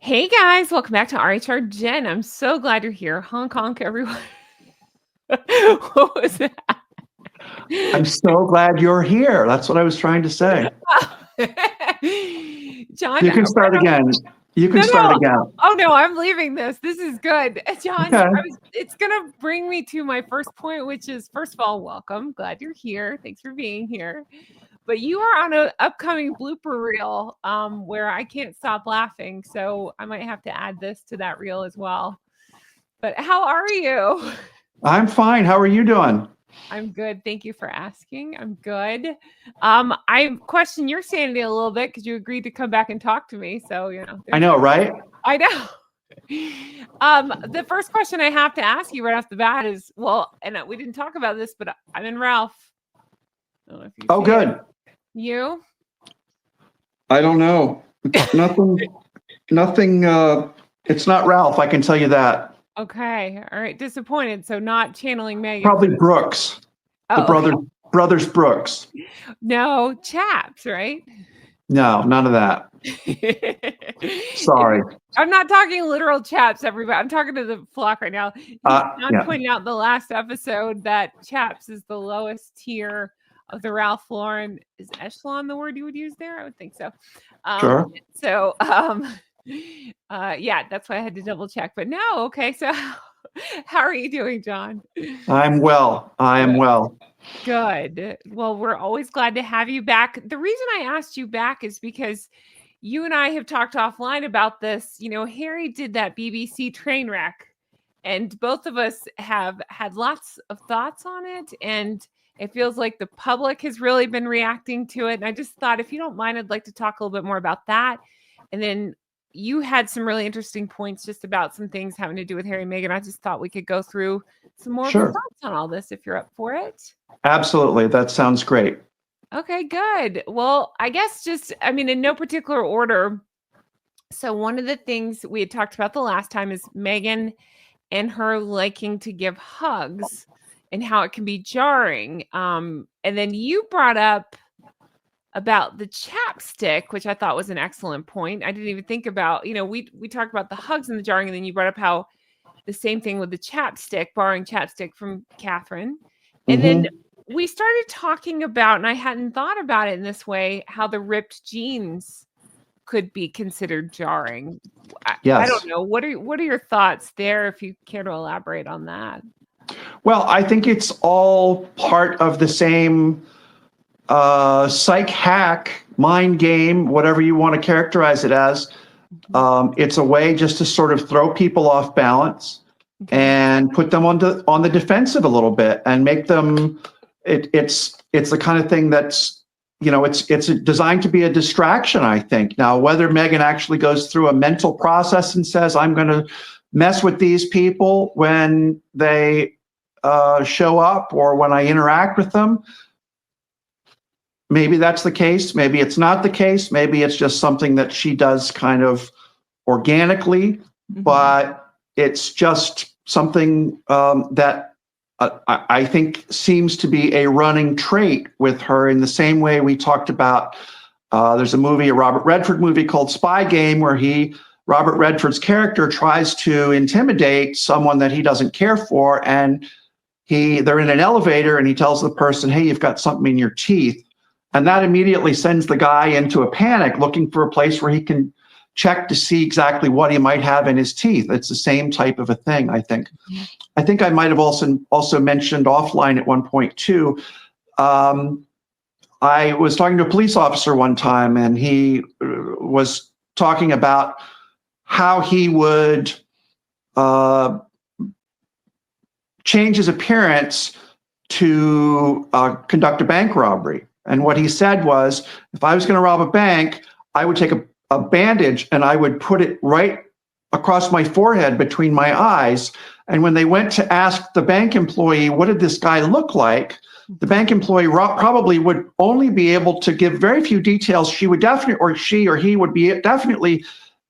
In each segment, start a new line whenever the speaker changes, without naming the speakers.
Hey guys, welcome back to RHR Jen. I'm so glad you're here. Honk honk, everyone. What was that?
I'm so glad you're here. That's what I was trying to say.
John,
You can start again. You can
no,
start
no.
again.
Oh no, I'm leaving this. This is good. John,
Okay.
it's gonna bring me to my first point, which is first of all, welcome. Glad you're here. Thanks for being here. But you are on an upcoming blooper reel where I can't stop laughing. So I might have to add this to that reel as well. But how are you?
I'm fine. How are you doing?
I'm good. Thank you for asking. I'm good. I question your sanity a little bit because you agreed to come back and talk to me. So,
I know, right?
I know. The first question I have to ask you right off the bat is, and we didn't talk about this, but I'm in Ralph. I don't know if you
Oh,
see
good.
it. You?
I don't know. Nothing. It's not Ralph. I can tell you that.
Okay. All right. Disappointed. So not channeling Meghan.
Probably Brooks. The brothers Brooks.
No, Chaps, right?
No, none of that. Sorry.
I'm not talking literal Chaps, everybody. I'm talking to the flock right now. I'm pointing out in the last episode that Chaps is the lowest tier of the Ralph Lauren. Is echelon the word you would use there? I would think so.
Sure.
So, yeah, that's why I had to double check. But no, okay. So, how are you doing, John?
I'm well. I am well.
Good. Well, we're always glad to have you back. The reason I asked you back is because you and I have talked offline about this. Harry did that BBC train wreck, and both of us have had lots of thoughts on it. And it feels like the public has really been reacting to it. And I just thought, if you don't mind, I'd like to talk a little bit more about that. And then you had some really interesting points just about some things having to do with Harry and Meghan. I just thought we could go through some more thoughts on all this if you're up for it.
Absolutely. That sounds great.
Okay, good. Well, I guess in no particular order. So one of the things we had talked about the last time is Meghan and her liking to give hugs and how it can be jarring. And then you brought up about the chapstick, which I thought was an excellent point. I didn't even think about, we talked about the hugs and the jarring, and then you brought up how the same thing with the chapstick, borrowing chapstick from Catherine. And then we started talking about, and I hadn't thought about it in this way, how the ripped jeans could be considered jarring.
Yes.
I don't know. What are your thoughts there, if you care to elaborate on that?
Well, I think it's all part of the same psych hack, mind game, whatever you want to characterize it as. It's a way just to sort of throw people off balance and put them on the defensive a little bit and make them. It's the kind of thing that's, it's designed to be a distraction, I think. Now, whether Meghan actually goes through a mental process and says, I'm going to mess with these people when they show up or when I interact with them, maybe that's the case. Maybe it's not the case. Maybe it's just something that she does kind of organically, but it's just something that I think seems to be a running trait with her, in the same way we talked about. There's a Robert Redford movie called Spy Game, where Robert Redford's character tries to intimidate someone that he doesn't care for, and they're in an elevator and he tells the person, hey, you've got something in your teeth. And that immediately sends the guy into a panic, looking for a place where he can check to see exactly what he might have in his teeth. It's the same type of a thing, I think. I think I might have also mentioned offline at one point too. I was talking to a police officer one time, and he was talking about how he would change his appearance to conduct a bank robbery. And what he said was, if I was going to rob a bank, I would take a bandage and I would put it right across my forehead between my eyes. And when they went to ask the bank employee, what did this guy look like? The bank employee probably would only be able to give very few details. She would definitely, or she or he would be definitely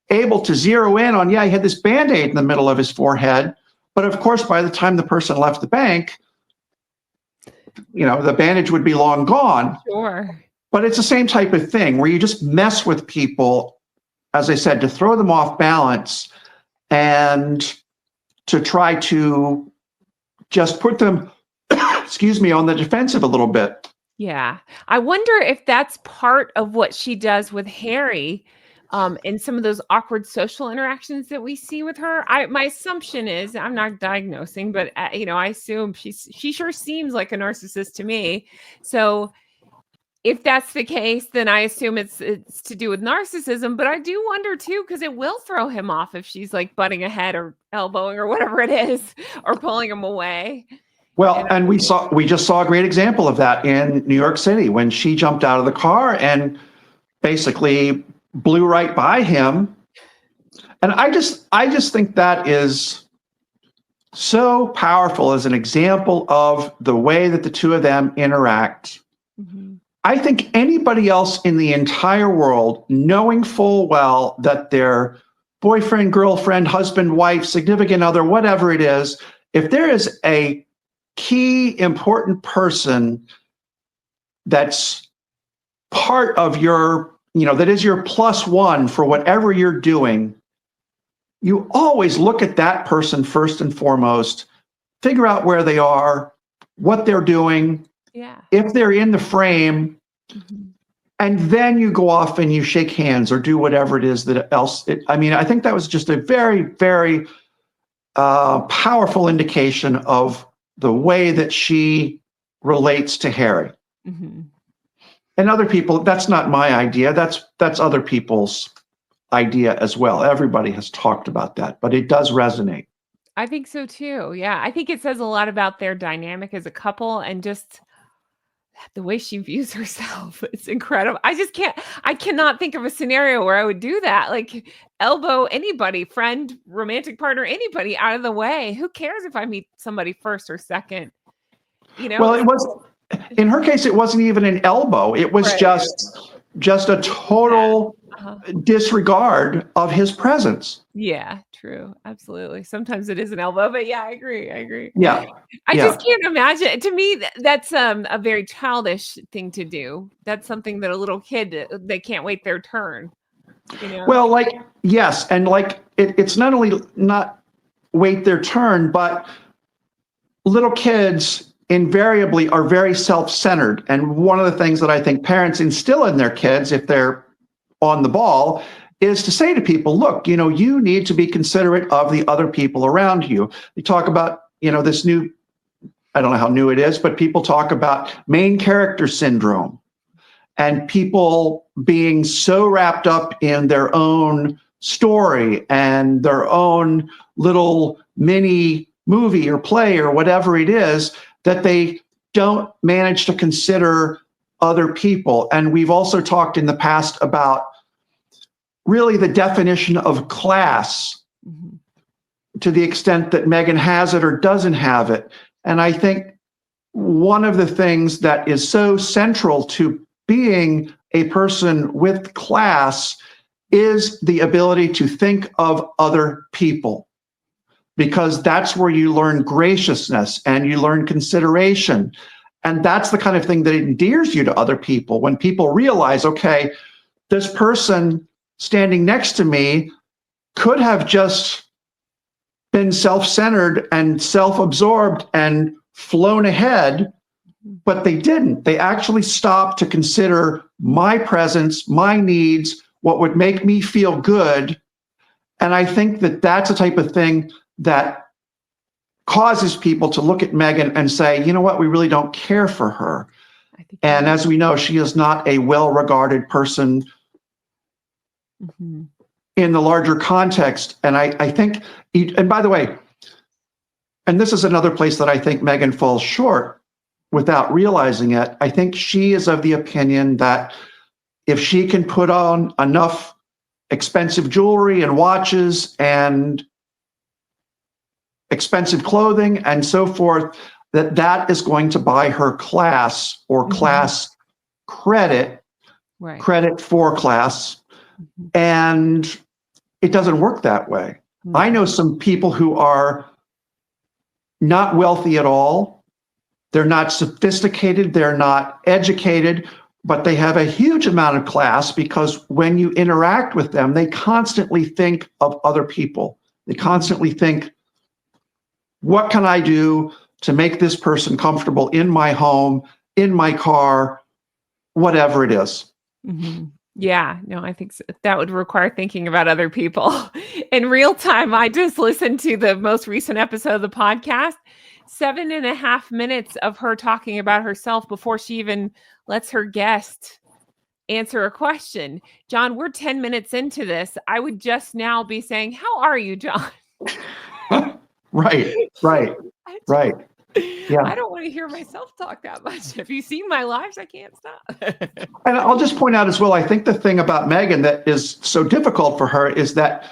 able to zero in on, yeah, he had this Band-Aid in the middle of his forehead. But of course, by the time the person left the bank, the bandage would be long gone.
Sure.
But it's the same type of thing where you just mess with people as I said, to throw them off balance and to try to just put them, excuse me, on the defensive a little bit.
Yeah. I wonder if that's part of what she does with Harry, in some of those awkward social interactions that we see with her. My assumption is, I'm not diagnosing, but I assume she sure seems like a narcissist to me. So if that's the case, then I assume it's to do with narcissism. But I do wonder too, because it will throw him off if she's like butting ahead or elbowing or whatever it is, or pulling him away.
Well, and we just saw a great example of that in New York City when she jumped out of the car and basically blew right by him. And I just think that is so powerful as an example of the way that the two of them interact.
Mm-hmm.
I think anybody else in the entire world, knowing full well that their boyfriend, girlfriend, husband, wife, significant other, whatever it is, if there is a key important person that's part of your, that is your plus one for whatever you're doing, you always look at that person first and foremost, figure out where they are, what they're doing, if they're in the frame, and then you go off and you shake hands or do whatever it is that else. I think that was just a very, very powerful indication of the way that she relates to Harry.
Mm-hmm.
And other people, that's not my idea. That's other people's idea as well. Everybody has talked about that, but it does resonate.
I think so too. Yeah. I think it says a lot about their dynamic as a couple and just the way she views herself. It's incredible. I cannot think of a scenario where I would do that. Like elbow anybody, friend, romantic partner, anybody out of the way. Who cares if I meet somebody first or second?
Well, it was, in her case, it wasn't even an elbow. It was just a total disregard of his presence.
Yeah, true. Absolutely. Sometimes it is an elbow, but yeah, I agree.
Yeah.
I just can't imagine. To me, that's a very childish thing to do. That's something that a little kid, they can't wait their turn.
Well, yes. And it's not only not wait their turn, but little kids invariably are very self-centered. And one of the things that I think parents instill in their kids, if they're on the ball, is to say to people, look, you need to be considerate of the other people around you. They talk about, this new, I don't know how new it is, but people talk about main character syndrome and people being so wrapped up in their own story and their own little mini movie or play or whatever it is, that they don't manage to consider other people. And we've also talked in the past about really the definition of class, to the extent that Meghan has it or doesn't have it. And I think one of the things that is so central to being a person with class is the ability to think of other people, because that's where you learn graciousness and you learn consideration. And that's the kind of thing that endears you to other people. When people realize, okay, this person standing next to me could have just been self-centered and self-absorbed and flown ahead, but they didn't. They actually stopped to consider my presence, my needs, what would make me feel good. And I think that that's a type of thing that causes people to look at Meghan and say, you know what, we really don't care for her. And as we know, she is not a well-regarded person in the larger context. And I think, and by the way, and this is another place that I think Meghan falls short without realizing it. I think she is of the opinion that if she can put on enough expensive jewelry and watches and expensive clothing and so forth, that is going to buy her class or class credit, credit for class. And it doesn't work that way. I know some people who are not wealthy at all. They're not sophisticated. They're not educated, but they have a huge amount of class because when you interact with them, they constantly think of other people. They constantly think, what can I do to make this person comfortable in my home, in my car, whatever it is.
Mm-hmm. Yeah, no, I think that would require thinking about other people in real time. I just listened to the most recent episode of the podcast, 7.5 minutes of her talking about herself before she even lets her guest answer a question. John, we're 10 minutes into this. I would just now be saying, how are you, John?
Right. Yeah.
I don't want to hear myself talk that much. Have you seen my lives? I can't stop.
And I'll just point out as well, I think the thing about Meghan that is so difficult for her is that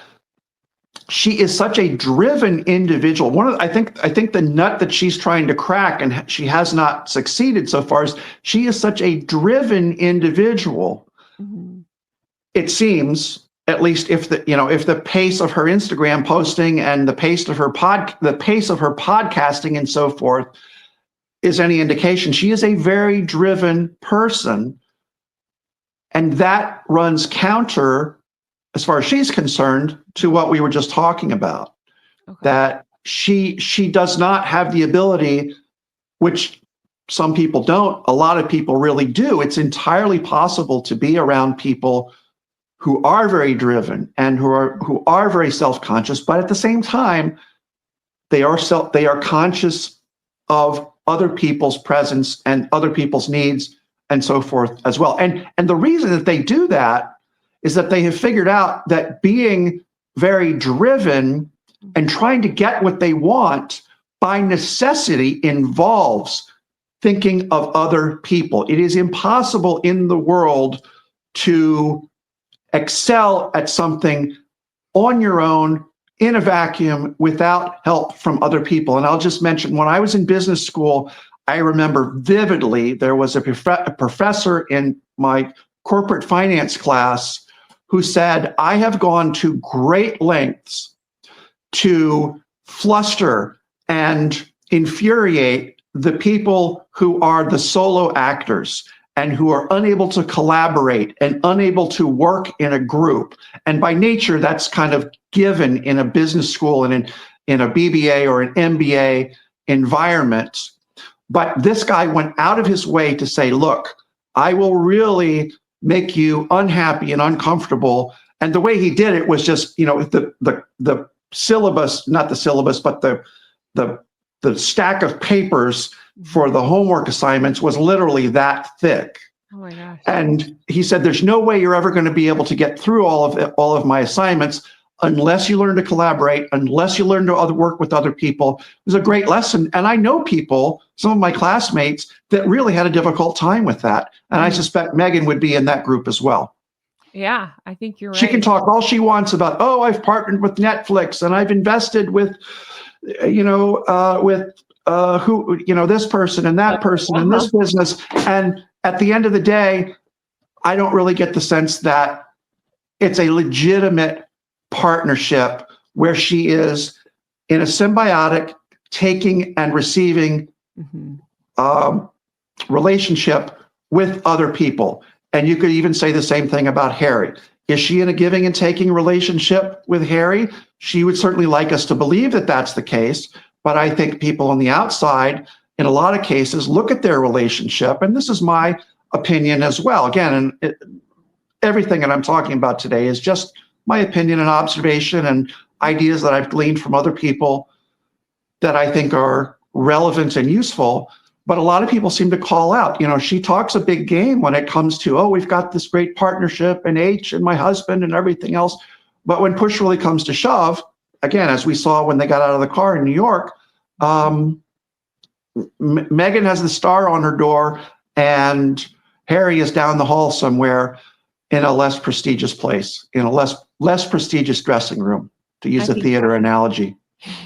she is such a driven individual. I think the nut that she's trying to crack, and she has not succeeded so far, is she is such a driven individual. Mm-hmm. It seems, at least if the pace of her Instagram posting and the pace of her podcasting and so forth is any indication, she is a very driven person, and that runs counter, as far as she's concerned, to what we were just talking about. Okay. That she does not have the ability, which some people don't, a lot of people really do. It's entirely possible to be around people who are very driven and who are very self-conscious, but at the same time, they are conscious of other people's presence and other people's needs and so forth as well. And the reason that they do that is that they have figured out that being very driven and trying to get what they want by necessity involves thinking of other people. It is impossible in the world to excel at something on your own in a vacuum without help from other people. And I'll just mention, when I was in business school, I remember vividly, there was a professor in my corporate finance class who said, I have gone to great lengths to fluster and infuriate the people who are the solo actors and who are unable to collaborate and unable to work in a group. And by nature, that's kind of given in a business school and in a BBA or an MBA environment. But this guy went out of his way to say, look, I will really make you unhappy and uncomfortable. And the way he did it was just, the syllabus, not the syllabus, but the stack of papers for the homework assignments was literally that thick.
Oh my gosh. And
he said, there's no way you're ever going to be able to get through all of my assignments unless you learn to collaborate, unless you learn to work with other people. It was a great lesson. And I know people, some of my classmates, that really had a difficult time with that. And I suspect Meghan would be in that group as well.
Yeah, I think you're right.
She can talk all she wants about, oh, I've partnered with Netflix and I've invested with, this person and that person and this business. And at the end of the day, I don't really get the sense that it's a legitimate partnership where she is in a symbiotic taking and receiving relationship with other people. And you could even say the same thing about Harry. Is she in a giving and taking relationship with Harry? She would certainly like us to believe that that's the case. But I think people on the outside, in a lot of cases, look at their relationship, and this is my opinion as well. Again, everything that I'm talking about today is just my opinion and observation and ideas that I've gleaned from other people that I think are relevant and useful. But a lot of people seem to call out, she talks a big game when it comes to, oh, we've got this great partnership and H and my husband and everything else. But when push really comes to shove, again, as we saw when they got out of the car in New York, Meghan has the star on her door and Harry is down the hall somewhere in a less prestigious place, in a less prestigious dressing room, to use a theater analogy.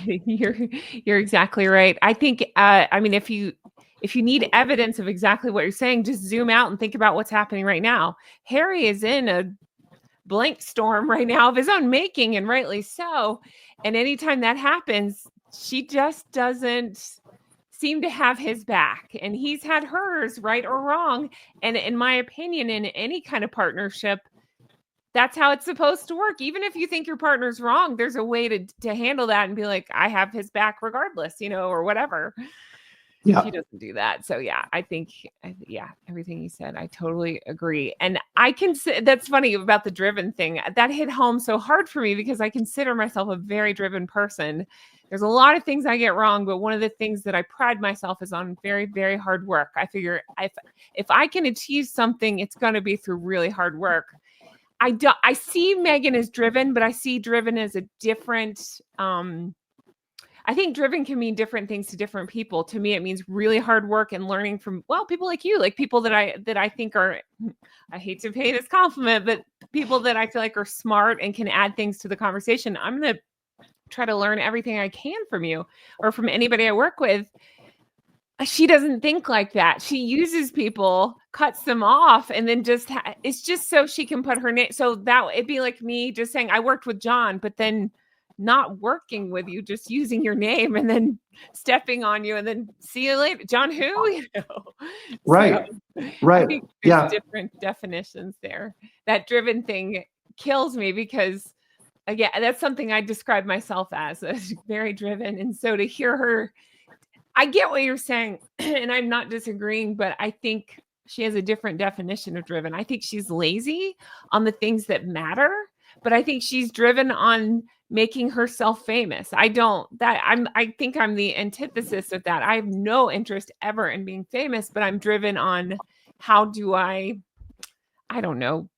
You're exactly right. I think, if you need evidence of exactly what you're saying, just zoom out and think about what's happening right now. Harry is in a blank storm right now of his own making, and rightly so. And anytime that happens, she just doesn't seem to have his back, and he's had hers, right or wrong. And in my opinion, in any kind of partnership, that's how it's supposed to work. Even if you think your partner's wrong, there's a way to handle that and be like, I have his back regardless, or whatever.
Yeah.
She doesn't do that. So yeah, I think, everything you said, I totally agree. And I can say, that's funny about the driven thing. That hit home so hard for me because I consider myself a very driven person. There's a lot of things I get wrong, but one of the things that I pride myself is on very, very hard work. I figure if I can achieve something, it's going to be through really hard work. I see Meghan as driven, but I see driven as a different, I think driven can mean different things to different people. To me, it means really hard work and learning from, people like you, like people that I think are, I hate to pay this compliment, but people that I feel like are smart and can add things to the conversation. I'm going to try to learn everything I can from you or from anybody I work with. She doesn't think like that. She uses people, cuts them off, and then it's just so she can put her name. So that it'd be like me just saying I worked with John, but then not working with you, just using your name and then stepping on you and then see you later. John who?
Right.
So
Right.
I think there's different definitions there. That driven thing kills me because again, that's something I describe myself as very driven. And so to hear her, I get what you're saying, and I'm not disagreeing, but I think she has a different definition of driven. I think she's lazy on the things that matter, but I think she's driven on making herself famous. I think I'm the antithesis of that. I have no interest ever in being famous, but I'm driven on how do I don't know,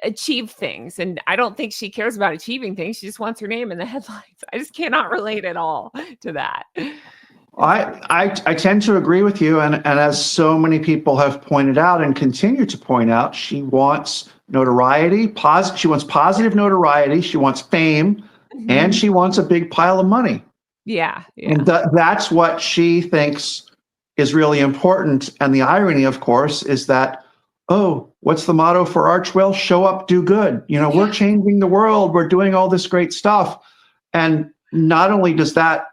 achieve things. And I don't think she cares about achieving things. She just wants her name in the headlines. I just cannot relate at all to that.
I tend to agree with you. And as so many people have pointed out and continue to point out, she wants notoriety. She wants positive notoriety. She wants fame, and she wants a big pile of money.
Yeah.
And that's what she thinks is really important. And the irony, of course, is that, oh, what's the motto for Archwell? Show up, do good. We're changing the world. We're doing all this great stuff. And not only does that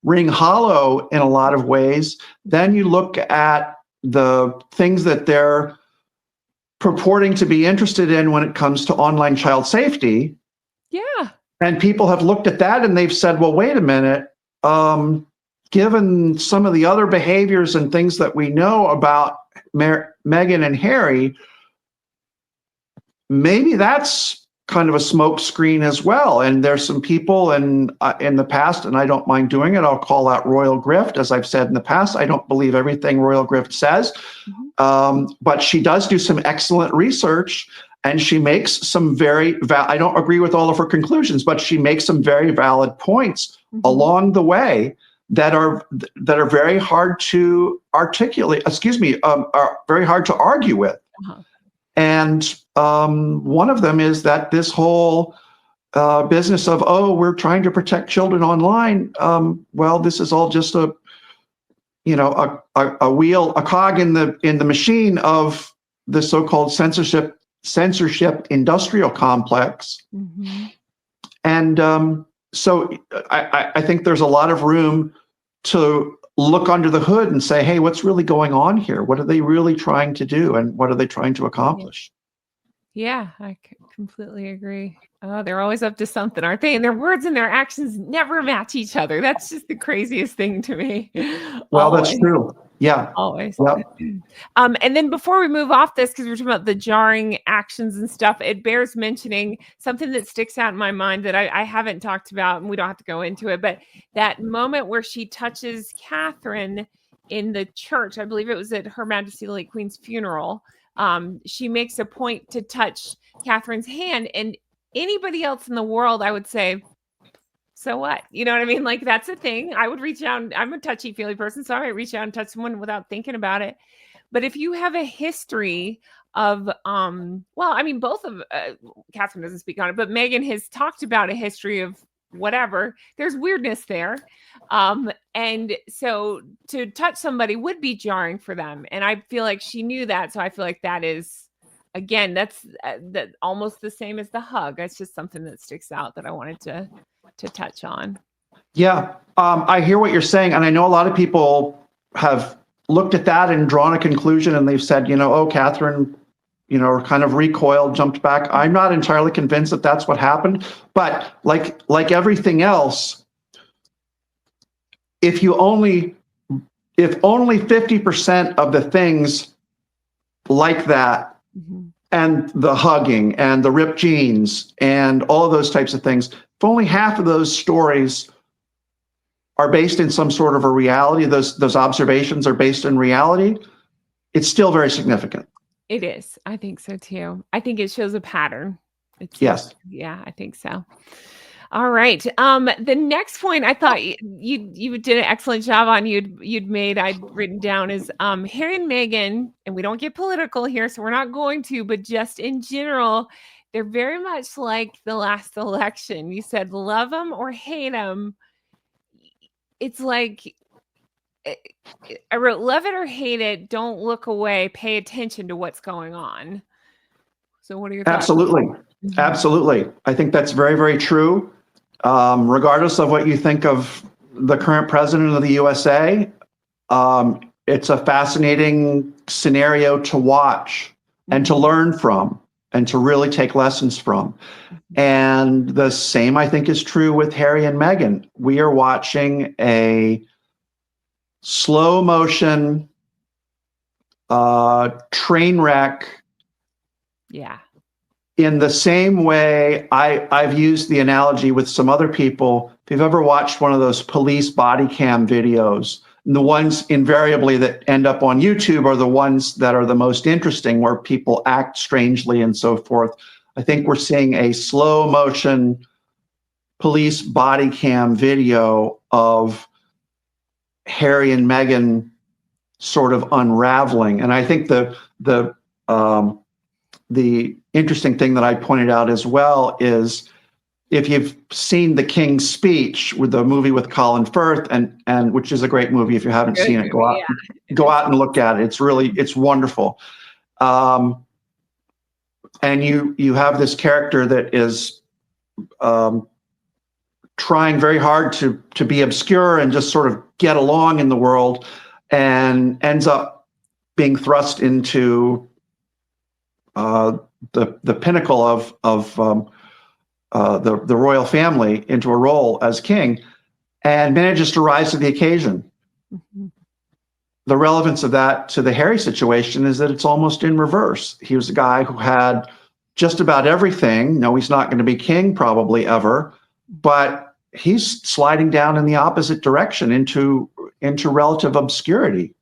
ring hollow in a lot of ways, then you look at the things that they're purporting to be interested in when it comes to online child safety.
Yeah.
And people have looked at that and they've said, well, wait a minute. Given some of the other behaviors and things that we know about Meghan and Harry, maybe that's kind of a smoke screen as well. And there's some people in the past, and I don't mind doing it, I'll call out royal grift. As I've said in the past, I don't believe everything royal grift says, but she does do some excellent research, and she makes some I don't agree with all of her conclusions, but she makes some very valid points along the way that are very hard to articulate, are very hard to argue with. And one of them is that this whole business of, we're trying to protect children online. Well, this is all just a cog in the machine of the so-called censorship industrial complex. And so I think there's a lot of room to look under the hood and say, hey, what's really going on here? What are they really trying to do? And what are they trying to accomplish?
Yeah, I completely agree. Oh, they're always up to something, aren't they? And their words and their actions never match each other. That's just the craziest thing to me.
Well, that's true. Yeah.
Always.
Yep.
And then before we move off this, because we're talking about the jarring actions and stuff, it bears mentioning something that sticks out in my mind that I haven't talked about, and we don't have to go into it, but that moment where she touches Catherine in the church, I believe it was at Her Majesty the late Queen's funeral. She makes a point to touch Catherine's hand, and anybody else in the world, I would say, so what? You know what I mean? Like, that's a thing. I would reach out. I'm a touchy-feely person, so I might reach out and touch someone without thinking about it. But if you have a history of, both of Catherine doesn't speak on it, but Meghan has talked about a history of whatever. There's weirdness there, and so to touch somebody would be jarring for them, and I feel like she knew that. So I feel like that is. Again, that's that almost the same as the hug. It's just something that sticks out that I wanted to touch on.
Yeah, I hear what you're saying, and I know a lot of people have looked at that and drawn a conclusion, and they've said, oh, Catherine, kind of recoiled, jumped back. I'm not entirely convinced that that's what happened, but like everything else, if only 50% of the things like that, and the hugging and the ripped jeans and all of those types of things, if only half of those stories are based in some sort of a reality, those observations are based in reality, it's still very significant.
It is. I think so too. I think it shows a pattern.
Yes.
Yeah, I think so. All right. The next point I thought you did an excellent job on. I'd written down is Harry and Meghan, and we don't get political here, so we're not going to, but just in general, they're very much like the last election. You said love them or hate them. It's like I wrote, love it or hate it, don't look away, pay attention to what's going on. So what are your thoughts?
Absolutely. I think that's very, very true. Regardless of what you think of the current president of the USA, it's a fascinating scenario to watch and to learn from and to really take lessons from. And the same, I think, is true with Harry and Meghan. We are watching a slow motion train wreck.
Yeah. In
the same way, I've used the analogy with some other people. If you've ever watched one of those police body cam videos, and the ones invariably that end up on YouTube are the ones that are the most interesting, where people act strangely and so forth. I think we're seeing a slow motion police body cam video of Harry and Meghan sort of unraveling. And I think the interesting thing that I pointed out as well is, if you've seen The King's Speech, with the movie with Colin Firth, and which is a great movie, if you haven't seen it, go out and look at it. It's wonderful. And you have this character that is trying very hard to be obscure and just sort of get along in the world, and ends up being thrust into the pinnacle of the royal family, into a role as king, and manages to rise to the occasion. The relevance of that to the Harry situation is that it's almost in reverse. He was a guy who had just about everything. No, he's not going to be king probably ever, but he's sliding down in the opposite direction into relative obscurity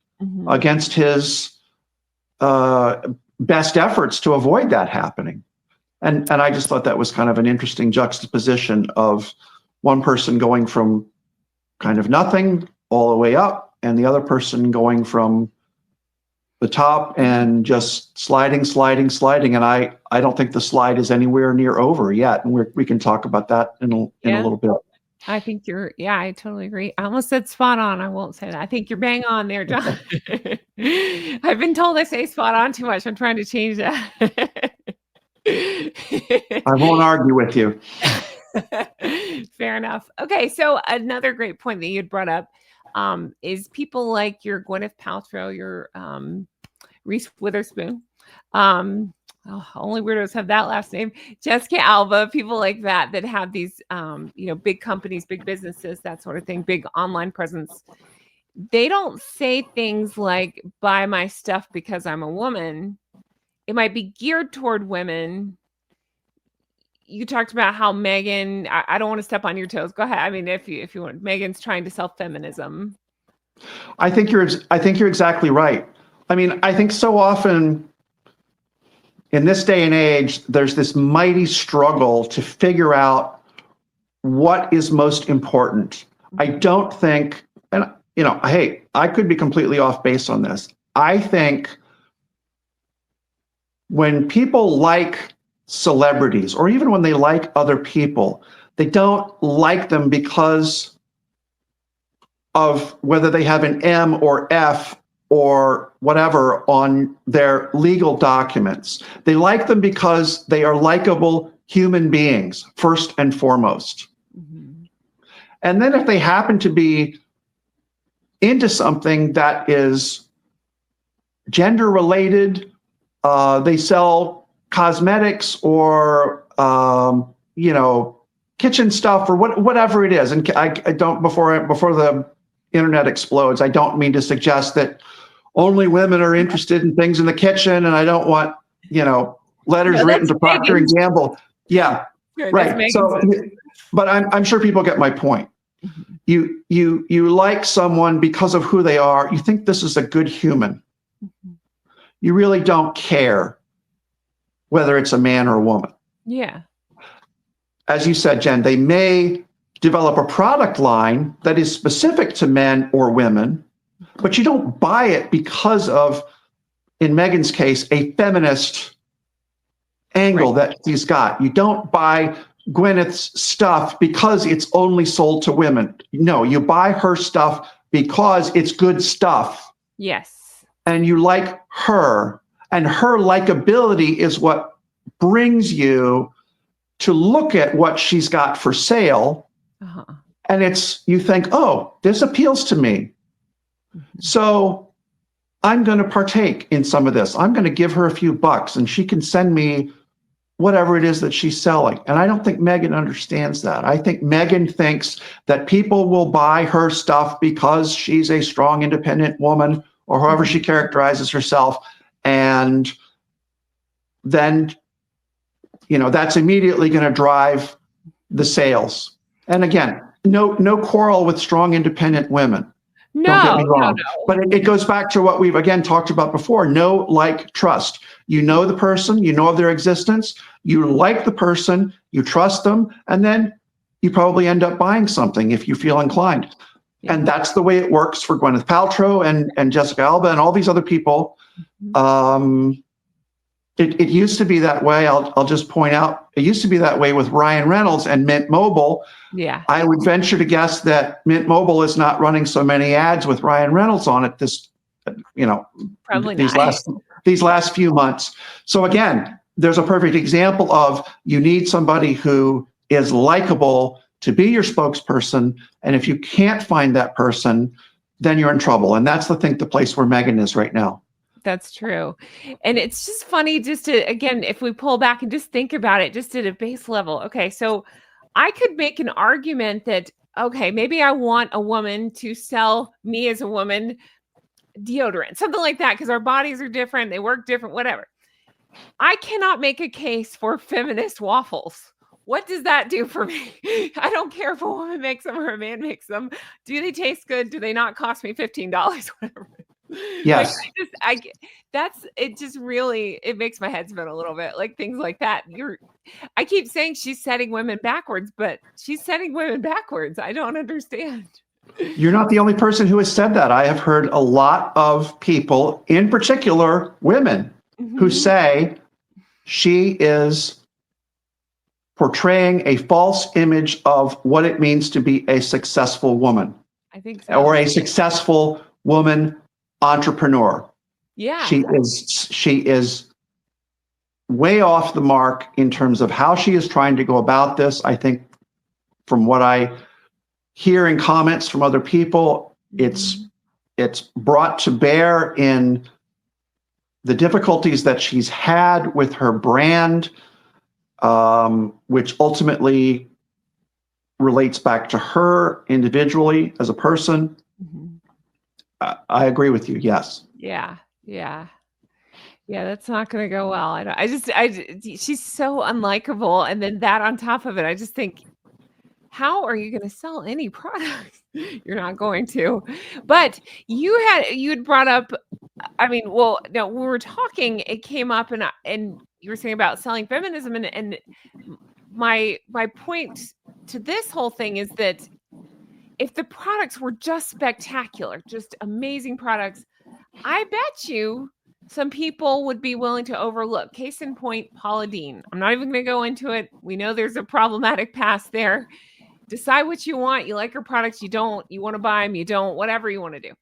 against his best efforts to avoid that happening. And I just thought that was kind of an interesting juxtaposition of one person going from kind of nothing all the way up, and the other person going from the top and just sliding. And I don't think the slide is anywhere near over yet. And we can talk about that in a little bit.
I think I totally agree. I almost said spot on. I won't say that. I think you're bang on there, John. I've been told I say spot on too much. I'm trying to change that.
I won't argue with you.
Fair enough. Okay, so another great point that you'd brought up is people like your Gwyneth Paltrow, your Reese Witherspoon. Only weirdos have that last name. Jessica Alba, people like that have these, big companies, big businesses, that sort of thing, big online presence. They don't say things like, buy my stuff because I'm a woman. It might be geared toward women. You talked about how Meghan, I don't want to step on your toes. Go ahead. I mean, if you want, Meghan's trying to sell feminism.
I think you're exactly right. I mean, I think so often in this day and age, there's this mighty struggle to figure out what is most important. I don't think, and hey, I could be completely off base on this. I think when people like celebrities, or even when they like other people, they don't like them because of whether they have an M or F or whatever on their legal documents. They like them because they are likable human beings, first and foremost. And then if they happen to be into something that is gender related, they sell cosmetics or, kitchen stuff or whatever it is. And I don't, before the internet explodes, I don't mean to suggest that only women are interested in things in the kitchen. And I don't want, letters written to Procter and Gamble. Yeah. Right. So, but I'm sure people get my point. You like someone because of who they are. You think this is a good human. You really don't care whether it's a man or a woman.
Yeah.
As you said, Jen, they may develop a product line that is specific to men or women, but you don't buy it because of, in Meghan's case, a feminist angle that she's got. You don't buy Gwyneth's stuff because it's only sold to women. No, you buy her stuff because it's good stuff.
Yes.
And you like her, and her likability is what brings you to look at what she's got for sale. And you think, oh, this appeals to me. So I'm going to partake in some of this. I'm going to give her a few bucks and she can send me whatever it is that she's selling. And I don't think Meghan understands that. I think Meghan thinks that people will buy her stuff because she's a strong, independent woman, or however she characterizes herself. And then, that's immediately going to drive the sales. And again, no quarrel with strong, independent women. Don't get me wrong. No. But it goes back to what we've again talked about before. Know, like, trust. You know the person, you know of their existence, you like the person, you trust them, and then you probably end up buying something if you feel inclined. Yeah. And that's the way it works for Gwyneth Paltrow and Jessica Alba and all these other people. It used to be that way. I'll just point out, it used to be that way with Ryan Reynolds and Mint Mobile. Yeah. I would venture to guess that Mint Mobile is not running so many ads with Ryan Reynolds on it these last few months. So again, there's a perfect example of you need somebody who is likable to be your spokesperson. And if you can't find that person, then you're in trouble. And that's the place where Meghan is right now.
That's true. And it's just funny just to, again, if we pull back and just think about it, just at a base level. Okay, so I could make an argument that, okay, maybe I want a woman to sell me as a woman deodorant, something like that, because our bodies are different, they work different, whatever. I cannot make a case for feminist waffles. What does that do for me? I don't care if a woman makes them or a man makes them. Do they taste good? Do they not cost me $15? Whatever.
Yes.
It makes my head spin a little bit, like things like that. I keep saying she's setting women backwards, but she's setting women backwards. I don't understand.
You're not the only person who has said that. I have heard a lot of people, in particular women, who say she is portraying a false image of what it means to be a successful woman.
I think so.
Or a successful woman entrepreneur.
Yeah.
She is way off the mark in terms of how she is trying to go about this. I think from what I hear in comments from other people, it's brought to bear in the difficulties that she's had with her brand, which ultimately relates back to her individually as a person. I agree with you. Yes.
Yeah. That's not going to go well. She's so unlikable. And then that on top of it, I just think, how are you going to sell any product? You're not going to. But you had brought up, when we were talking, it came up and you were saying about selling feminism. And my point to this whole thing is that if the products were just spectacular, just amazing products, I bet you some people would be willing to overlook. Case in point, Paula Deen. I'm not even going to go into it. We know there's a problematic past there. Decide what you want. You like her products. You don't. You want to buy them. You don't. Whatever you want to do.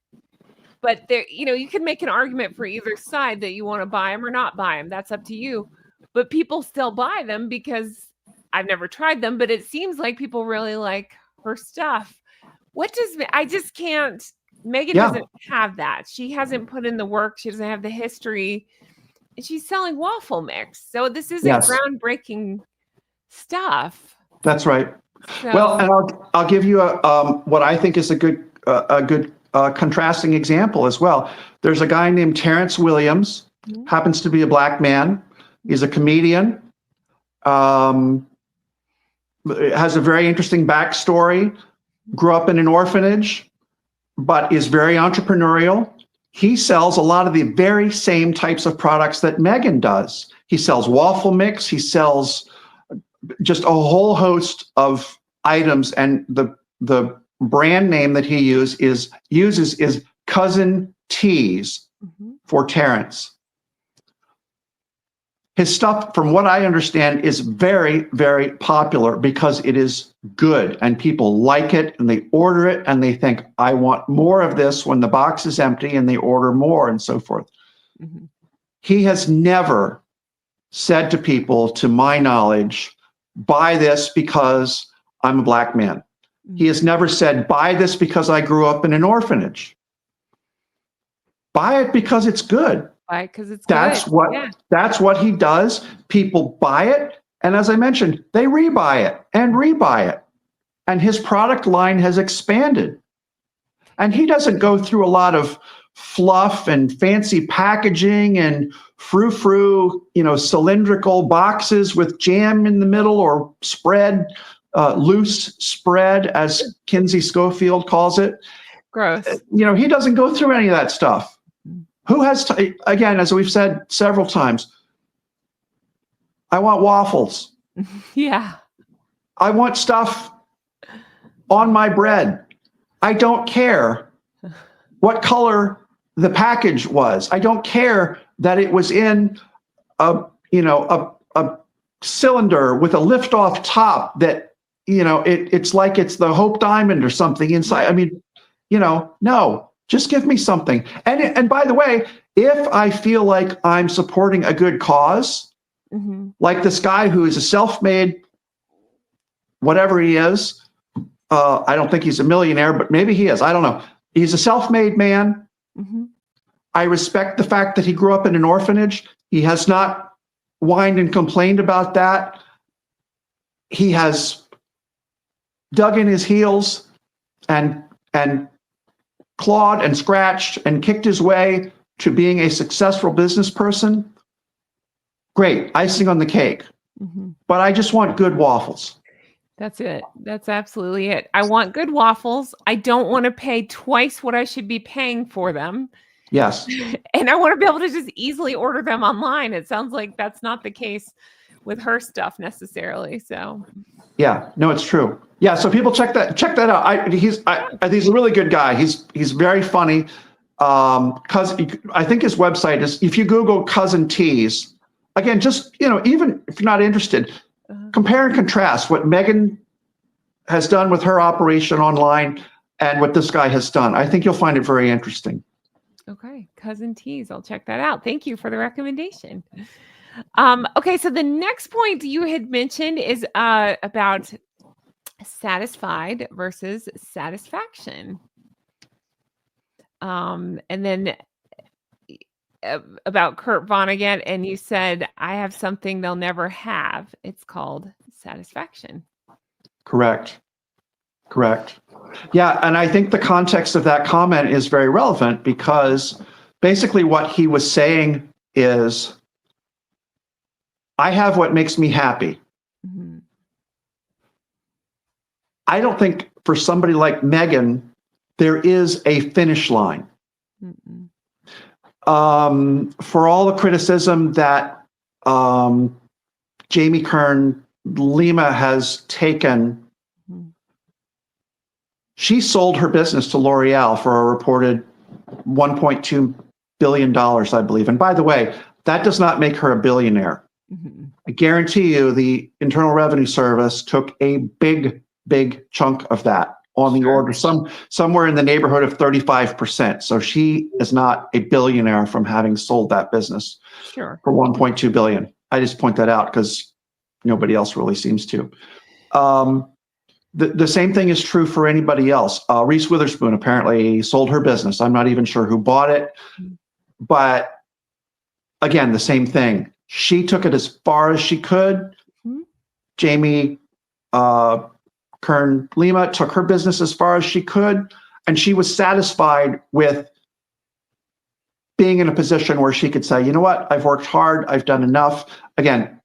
But there, you can make an argument for either side that you want to buy them or not buy them. That's up to you. But people still buy them because I've never tried them. But it seems like people really like her stuff. I just can't. Meghan
Yeah.
doesn't have that. She hasn't put in the work. She doesn't have the history. And she's selling waffle mix. So this isn't
Yes.
groundbreaking stuff.
That's right.
So,
Well, and I'll give you what I think is a good contrasting example as well. There's a guy named Terrence Williams, happens to be a black man. He's a comedian. Has a very interesting backstory. Grew up in an orphanage, but is very entrepreneurial. He sells a lot of the very same types of products that Meghan does. He sells waffle mix. He sells just a whole host of items, and the brand name that he uses is Cousin T's for Terrence. His stuff, from what I understand, is very, very popular because it is good and people like it and they order it and they think, I want more of this when the box is empty, and they order more and so forth. He has never said to people, to my knowledge, buy this because I'm a black man. He has never said, buy this because I grew up in an orphanage. Buy it because it's good.
Buy it because it's
That's
good.
That's what he does. People buy it, and as I mentioned, they rebuy it and rebuy it. And his product line has expanded. And he doesn't go through a lot of fluff and fancy packaging and frou-frou, cylindrical boxes with jam in the middle or spread, loose spread, as Kinsey Schofield calls it.
Gross.
He doesn't go through any of that stuff. Who has, again, as we've said several times, I want waffles.
Yeah.
I want stuff on my bread. I don't care what color the package was. I don't care that it was in a cylinder with a lift-off top that, it's like it's the Hope Diamond or something inside. I mean, no. Just give me something. And by the way, if I feel like I'm supporting a good cause, like this guy who is a self-made, whatever he is, I don't think he's a millionaire, but maybe he is. I don't know. He's a self-made man. I respect the fact that he grew up in an orphanage. He has not whined and complained about that. He has dug in his heels and clawed and scratched and kicked his way to being a successful business person. Great, icing on the cake. But I just want good waffles.
That's it. That's absolutely it. I want good waffles. I don't want to pay twice what I should be paying for them.
Yes.
And I want to be able to just easily order them online. It sounds like that's not the case with her stuff necessarily. So
yeah, no, it's true. Yeah, so people check that out. He's a really good guy. He's very funny. I think his website is, if you Google Cousin T's, again, just even if you're not interested, compare and contrast what Meghan has done with her operation online and what this guy has done. I think you'll find it very interesting.
Okay, Cousin T's. I'll check that out. Thank you for the recommendation. Okay, so the next point you had mentioned is about satisfied versus satisfaction. And then about Kurt Vonnegut, and you said, I have something they'll never have. It's called satisfaction.
Correct. Yeah, and I think the context of that comment is very relevant, because basically what he was saying is, I have what makes me happy. I don't think for somebody like Meghan, there is a finish line. For all the criticism that Jamie Kern Lima has taken, she sold her business to L'Oreal for a reported $1.2 billion, I believe. And by the way, that does not make her a billionaire. I guarantee you the Internal Revenue Service took a big chunk of that, on the order, somewhere in the neighborhood of 35%. So she is not a billionaire from having sold that business for $1.2 billion. I just point that out because nobody else really seems to. the same thing is true for anybody else. Reese Witherspoon apparently sold her business. I'm not even sure who bought it, but again, the same thing. She took it as far as she could. Jamie Kern Lima took her business as far as she could, and she was satisfied with being in a position where she could say, you know what, I've worked hard, I've done enough. Again,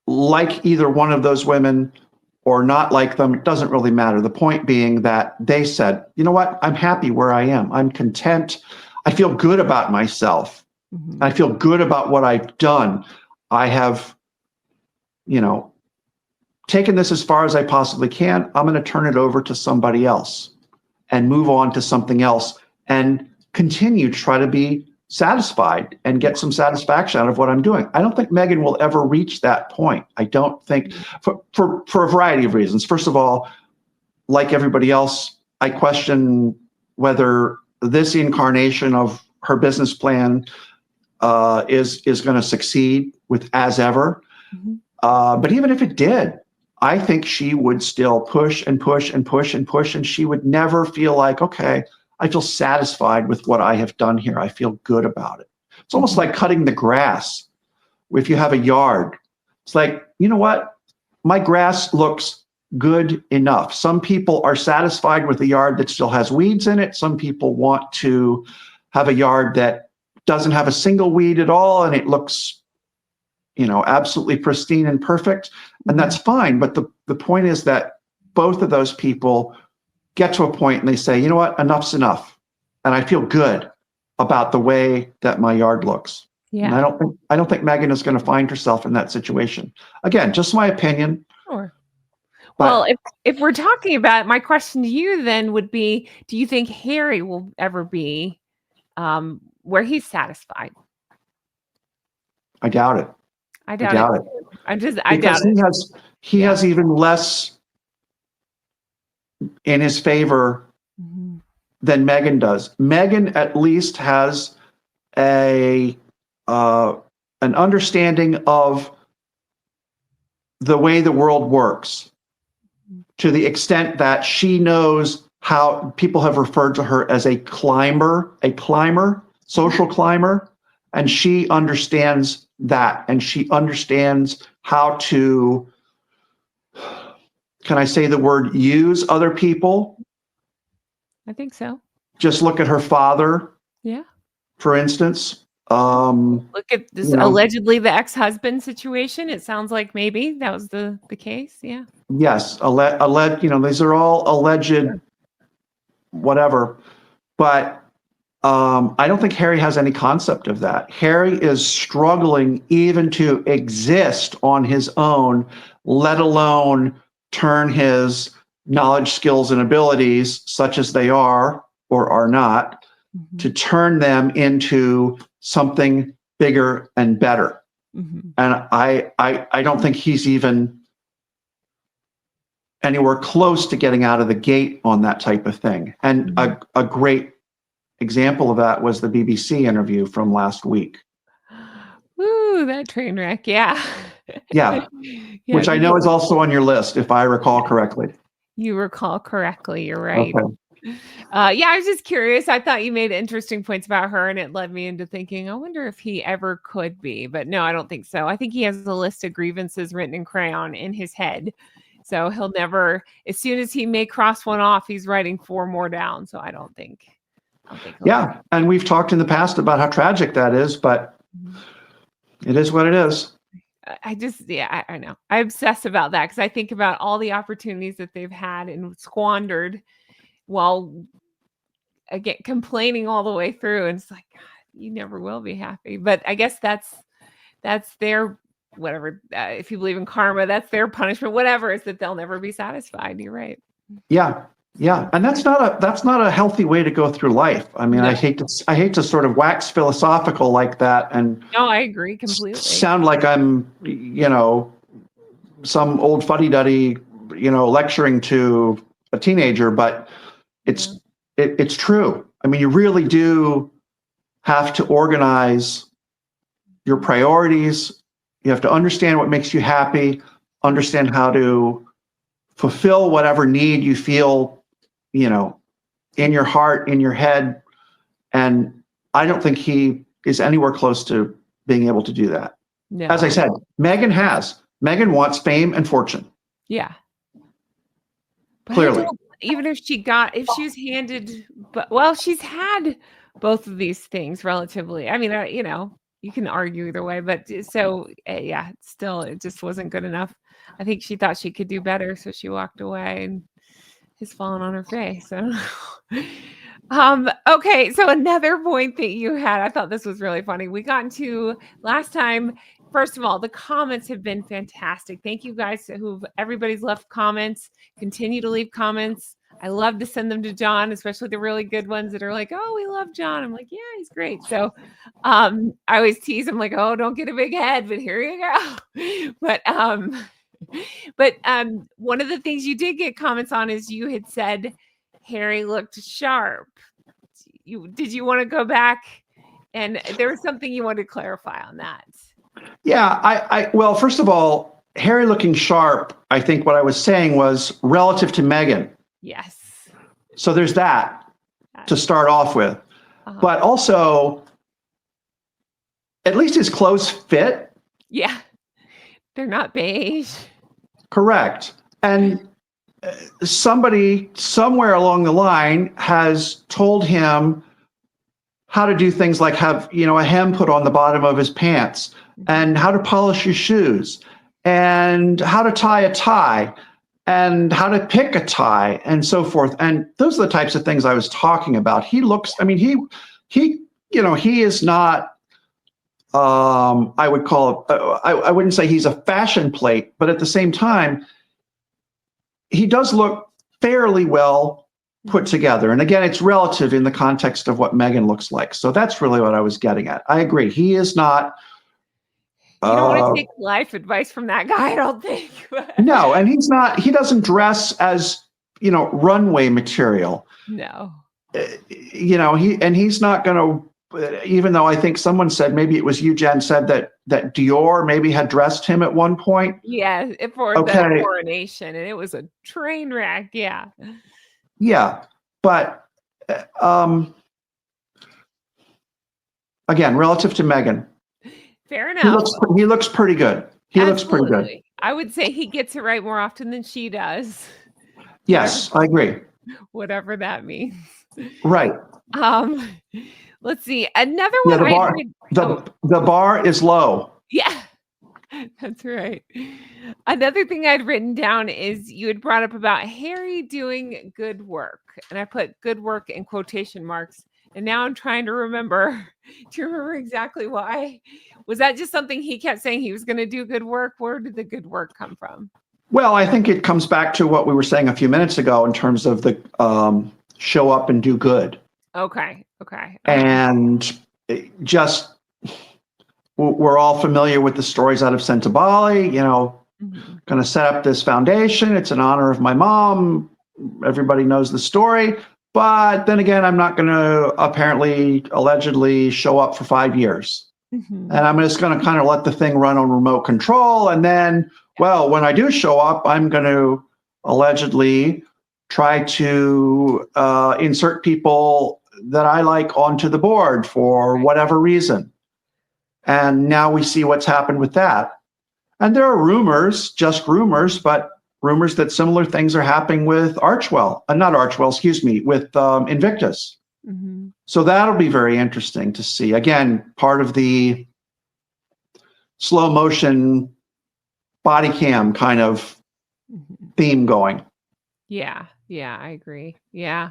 like either one of those women or not like them, it doesn't really matter. The point being that they said, you know what, I'm happy where I am. I'm content. I feel good about myself. I feel good about what I've done. I have, taken this as far as I possibly can. I'm going to turn it over to somebody else and move on to something else and continue to try to be satisfied and get some satisfaction out of what I'm doing. I don't think Meghan will ever reach that point. I don't think, for a variety of reasons. First of all, like everybody else, I question whether this incarnation of her business plan is going to succeed with as ever. But even if it did, I think she would still push and push and push and push, and she would never feel like, okay, I feel satisfied with what I have done here. I feel good about it. It's almost like cutting the grass. If you have a yard, it's like, you know what? My grass looks good enough. Some people are satisfied with a yard that still has weeds in it. Some people want to have a yard that doesn't have a single weed at all, and it looks, absolutely pristine and perfect. And that's fine. But the point is that both of those people get to a point and they say, you know what, enough's enough. And I feel good about the way that my yard looks. Yeah. And I don't think Meghan is going to find herself in that situation. Again, just my opinion.
Sure. Well, if we're talking about, my question to you then would be, do you think Harry will ever be where he's satisfied?
I doubt it.
I doubt it. I doubt
it. He has even less in his favor than Meghan does. Meghan at least has an understanding of the way the world works, to the extent that she knows how people have referred to her as a climber, social climber, and she understands that, and she understands how to, can I say the word, use other people?
I think so.
Just look at her father.
Yeah.
For instance.
Look at this allegedly the ex-husband situation. It sounds like maybe that was the case. Yeah.
Yes. These are all alleged whatever. But I don't think Harry has any concept of that. Harry is struggling even to exist on his own, let alone turn his knowledge, skills, and abilities, such as they are or are not, to turn them into something bigger and better. And I don't think he's even anywhere close to getting out of the gate on that type of thing. And a great example of that was the BBC interview from last week.
Ooh, that train wreck. Yeah.
Yeah. Which I know is also on your list, if I recall correctly.
You recall correctly. You're right.
Okay.
Yeah, I was just curious. I thought you made interesting points about her, and it led me into thinking, I wonder if he ever could be. But no, I don't think so. I think he has a list of grievances written in crayon in his head. So he'll never, as soon as he may cross one off, he's writing 4 more down. So I don't think.
Yeah. And we've talked in the past about how tragic that is, but it is what it is.
I know. I obsess about that because I think about all the opportunities that they've had and squandered while, again, complaining all the way through. And it's like, God, you never will be happy. But I guess that's their, whatever, if you believe in karma, that's their punishment, whatever, is that they'll never be satisfied. You're right.
Yeah. Yeah. And that's not a healthy way to go through life. I mean, no. I hate to sort of wax philosophical like that. And
no, I agree completely.
Sound like I'm, some old fuddy-duddy, lecturing to a teenager, but it's true. I mean, you really do have to organize your priorities. You have to understand what makes you happy, understand how to fulfill whatever need you feel, in your heart, in your head. And I don't think he is anywhere close to being able to do that.
No.
As I said, Meghan wants fame and fortune.
Yeah. But
Clearly.
Even if she was handed, she's had both of these things relatively. I mean, you can argue either way, but still, it just wasn't good enough. I think she thought she could do better, so she walked away and has fallen on her face. I don't know. Okay, so another point that you had, I thought this was really funny. We got into last time. First of all, the comments have been fantastic. Thank you guys everybody's left comments. Continue to leave comments. I love to send them to John, especially the really good ones that are like, oh, we love John. I'm like, yeah, he's great. So I always tease him like, oh, don't get a big head, but here you go. But one of the things you did get comments on is you had said Harry looked sharp. Did you want to go back? And there was something you wanted to clarify on that.
Yeah, well, first of all, Harry looking sharp, I think what I was saying was relative to Meghan.
Yes.
So there's that to start off with.
Uh-huh.
But also, at least his clothes fit.
Yeah. They're not beige.
Correct. And somebody somewhere along the line has told him how to do things like have, a hem put on the bottom of his pants, and how to polish his shoes, and how to tie a tie, and how to pick a tie, and so forth. And those are the types of things I was talking about. He looks, he is not, I would call it, I wouldn't say he's a fashion plate, but at the same time, he does look fairly well put together. And again, it's relative in the context of what Meghan looks like. So that's really what I was getting at. I agree. He is not.
You don't want to take life advice from that guy, I don't think.
No, and he doesn't dress as, runway material.
No.
He's not going to, even though I think someone said, maybe it was you, Jen, said that Dior maybe had dressed him at one point.
Yeah, for the coronation, and it was a train wreck. Yeah.
Yeah, but again, relative to Meghan,
fair enough.
He looks pretty good. He looks pretty good.
I would say he gets it right more often than she does.
Yes, I agree.
Whatever that means.
Right.
Let's see. Another one.
The bar is low.
Yeah, that's right. Another thing I'd written down is you had brought up about Harry doing good work. And I put good work in quotation marks. And now I'm trying to remember. Do you remember exactly why? Was that just something he kept saying he was going to do good work? Where did the good work come from?
Well, I think it comes back to what we were saying a few minutes ago in terms of the show up and do good.
Okay.
And just, we're all familiar with the stories out of Sentebale, going to set up this foundation. It's in honor of my mom. Everybody knows the story. But then again, I'm not going to allegedly show up for 5 years. Mm-hmm. And I'm just going to kind of let the thing run on remote control. And then, when I do show up, I'm going to allegedly try to insert people that I like onto the board for whatever reason. And now we see what's happened with that. And there are rumors, just rumors, but rumors that similar things are happening with with Invictus. Mm-hmm. So that'll be very interesting to see. Again, part of the slow motion body cam kind of theme going.
Yeah, I agree. Yeah.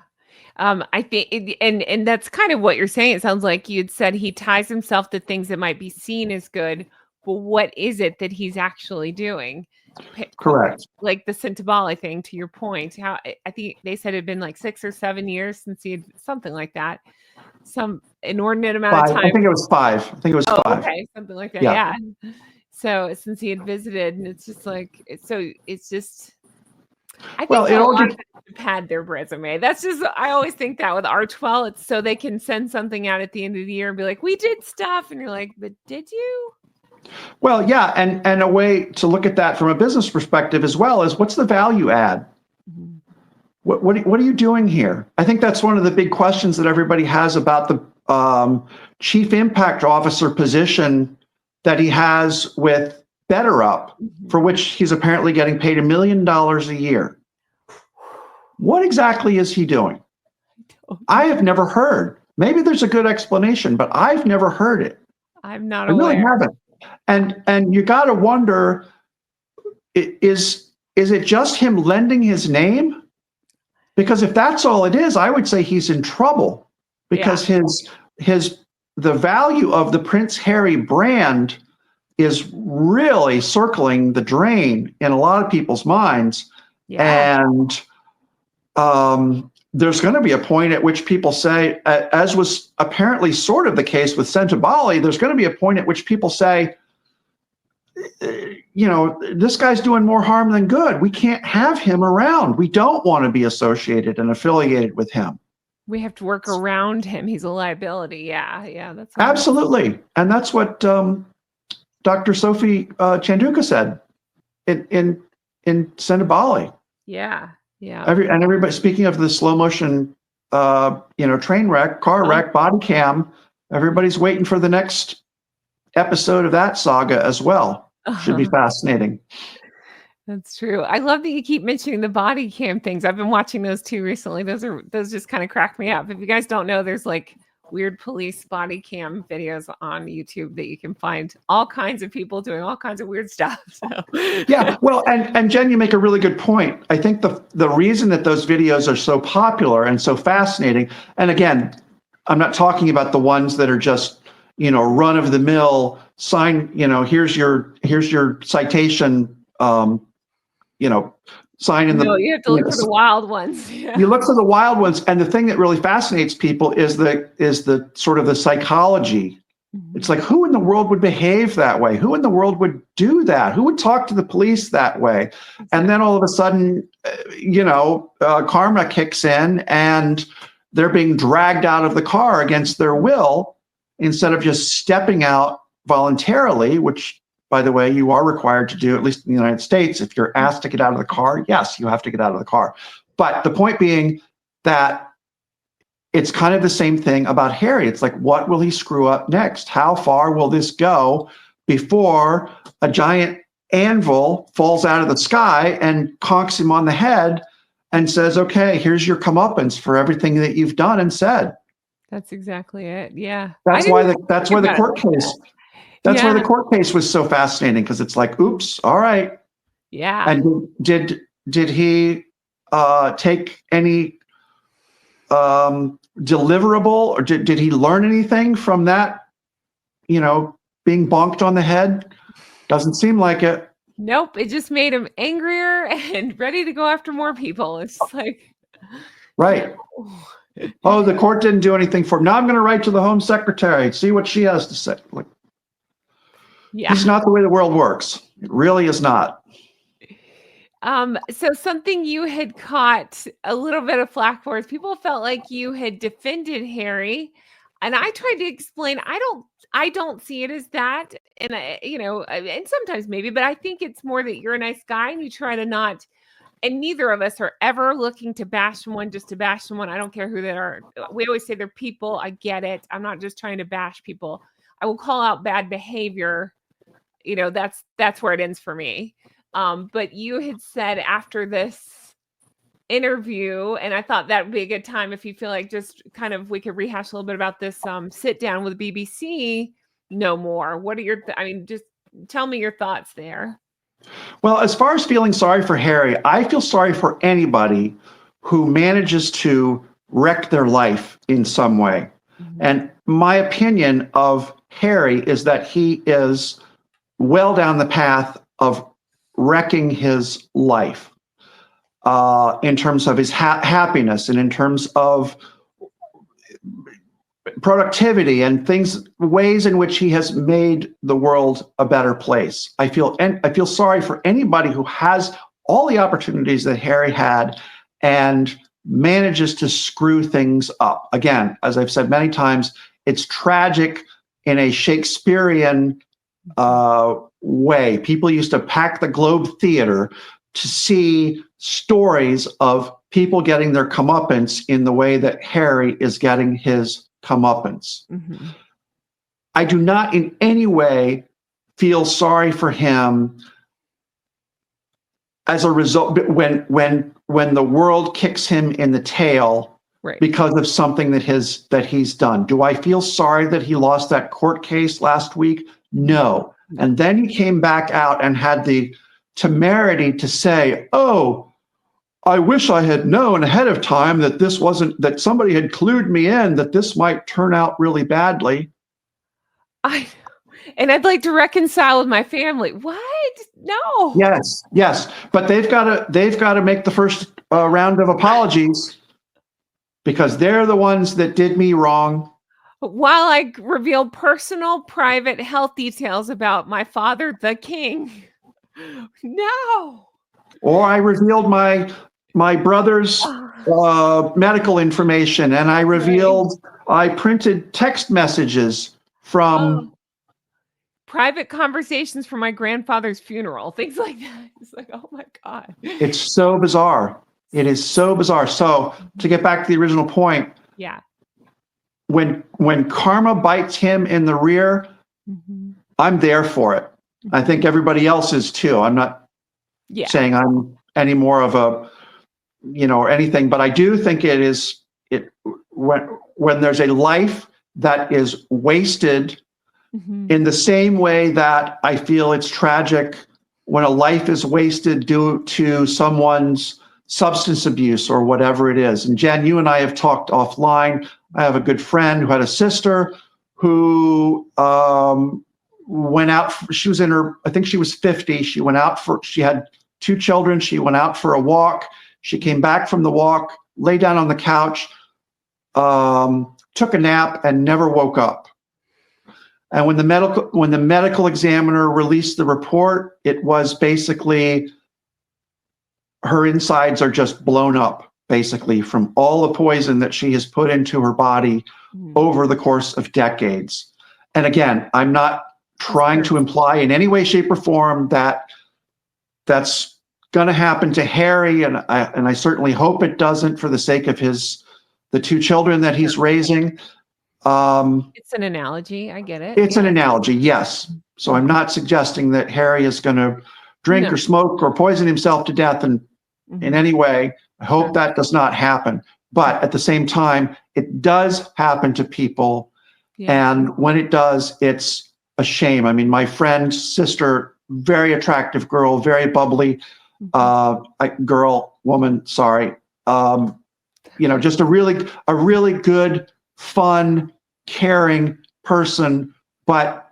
I think, and that's kind of what you're saying. It sounds like you'd said he ties himself to things that might be seen as good, but what is it that he's actually doing?
Correct.
Like the Sentebale thing, to your point, how I think they said it had been like 6 or 7 years since he had something like that. Some inordinate amount of time.
I think it was 5.
Oh, okay, something like that. Yeah. So since he had visited, and it's just like, it's just. I think it all just pad their resume. That's just, I always think that with Archwell, it's so they can send something out at the end of the year and be like, we did stuff, and you're like, but did you?
Well, yeah, and a way to look at that from a business perspective as well is what's the value add?
Mhm.
What are you doing here? I think that's one of the big questions that everybody has about the chief impact officer position that he has with BetterUp, for
Mhm.
which he's apparently getting paid $1 million a year. What exactly is he doing? I have never heard. Maybe there's a good explanation, but I've never heard it.
I'm not
I really
aware.
haven't. And you got to wonder, is it just him lending his name? Because if that's all it is, I would say he's in trouble,
Yeah.
because the value of the Prince Harry brand is really circling the drain in a lot of people's minds.
Yeah.
And there's going to be a point at which people say, as was apparently sort of the case with Sentabali, there's going to be a point at which people say, this guy's doing more harm than good. We can't have him around. We don't want to be associated and affiliated with him.
We have to work around him. He's a liability. Yeah. Yeah. That's
Absolutely. And that's what Dr. Sophie Chanduka said in Sentabali.
Yeah. Yeah.
Everybody, speaking of the slow motion, train wreck, car wreck, body cam, everybody's waiting for the next episode of that saga as well. Should be fascinating.
That's true. I love that you keep mentioning the body cam things. I've been watching those too recently. Those just kind of crack me up. If you guys don't know, there's like weird police body cam videos on YouTube that you can find all kinds of people doing all kinds of weird stuff. So.
Yeah, well, and Jen, you make a really good point. I think the reason that those videos are so popular and so fascinating, and again, I'm not talking about the ones that are just, run of the mill sign, here's your citation, sign in the.
No, you have to look for the wild ones. Yeah.
You look for the wild ones, and the thing that really fascinates people is the sort of the psychology.
Mm-hmm.
It's like, who in the world would behave that way? Who in the world would do that? Who would talk to the police that way? Exactly. And then all of a sudden, karma kicks in, and they're being dragged out of the car against their will instead of just stepping out voluntarily, which, by the way, you are required to do, at least in the United States. If you're asked to get out of the car, yes, you have to get out of the car. But the point being that it's kind of the same thing about Harry. It's like, what will he screw up next? How far will this go before a giant anvil falls out of the sky and conks him on the head and says, okay, here's your comeuppance for everything that you've done and said.
That's exactly it. Yeah.
That's why the court case. That's why the court case was so fascinating, because it's like, oops, all right.
Yeah.
And did he take any deliverable, or did he learn anything from that, being bonked on the head? Doesn't seem like it.
Nope. It just made him angrier and ready to go after more people. It's like.
Right. Oh, the court didn't do anything for him. Now I'm going to write to the Home Secretary, see what she has to say. Like,
yeah.
It's not the way the world works. It really is not.
So something you had caught a little bit of flack for is people felt like you had defended Harry, and I tried to explain, I don't see it as that. And and sometimes maybe, but I think it's more that you're a nice guy and you try to not, and neither of us are ever looking to bash someone just to bash someone. I don't care who they are. We always say they're people. I get it. I'm not just trying to bash people. I will call out bad behavior. That's where it ends for me. But you had said after this interview, and I thought that would be a good time if you feel like just kind of we could rehash a little bit about this sit down with BBC no more. What are your just tell me your thoughts there.
Well, as far as feeling sorry for Harry, I feel sorry for anybody who manages to wreck their life in some way. Mm-hmm. And my opinion of Harry is that he is well down the path of wrecking his life in terms of his happiness and in terms of productivity and ways in which he has made the world a better place. I feel sorry for anybody who has all the opportunities that Harry had and manages to screw things up. Again, as I've said many times, it's tragic in a Shakespearean way. People used to pack the Globe Theater to see stories of people getting their comeuppance in the way that Harry is getting his comeuppance.
Mm-hmm.
I do not in any way feel sorry for him as a result when the world kicks him in the tail
Right.
because of something that he's done. Do I feel sorry that he lost that court case last week? No. And then he came back out and had the temerity to say, "Oh, I wish I had known ahead of time that that somebody had clued me in that this might turn out really badly."
And I'd like to reconcile with my family. What? No.
Yes. But they've got to make the first round of apologies because they're the ones that did me wrong.
While I reveal personal, private health details about my father, the king. No.
Or I revealed my brother's medical information, and I printed text messages from
private conversations from my grandfather's funeral, things like that. It's like, oh my God.
It's so bizarre. It is so bizarre. So to get back to the original point,
yeah,
when karma bites him in the rear, I'm there for it. I think everybody else is too. I'm not saying I'm any more of a, or anything, but I do think when there's a life that is wasted in the same way that I feel it's tragic when a life is wasted due to someone's substance abuse or whatever it is. And Jen, you and I have talked offline. I have a good friend who had a sister who went out. She was I think she was 50. She had 2 children. She went out for a walk. She came back from the walk, lay down on the couch, took a nap, and never woke up. And when the medical examiner released the report, it was basically her insides are just blown up, basically, from all the poison that she has put into her body over the course of decades. And again, I'm not trying to imply in any way, shape, or form that that's going to happen to Harry, and I certainly hope it doesn't, for the sake of the 2 children that he's raising.
It's an analogy. I get it.
It's an analogy, yes. So I'm not suggesting that Harry is going to drink or smoke or poison himself to death in any way. I hope that does not happen. But at the same time, it does happen to people. Yeah. And when it does, it's a shame. I mean, my friend's sister, very attractive girl, very bubbly woman, sorry. Just a really good, fun, caring person, but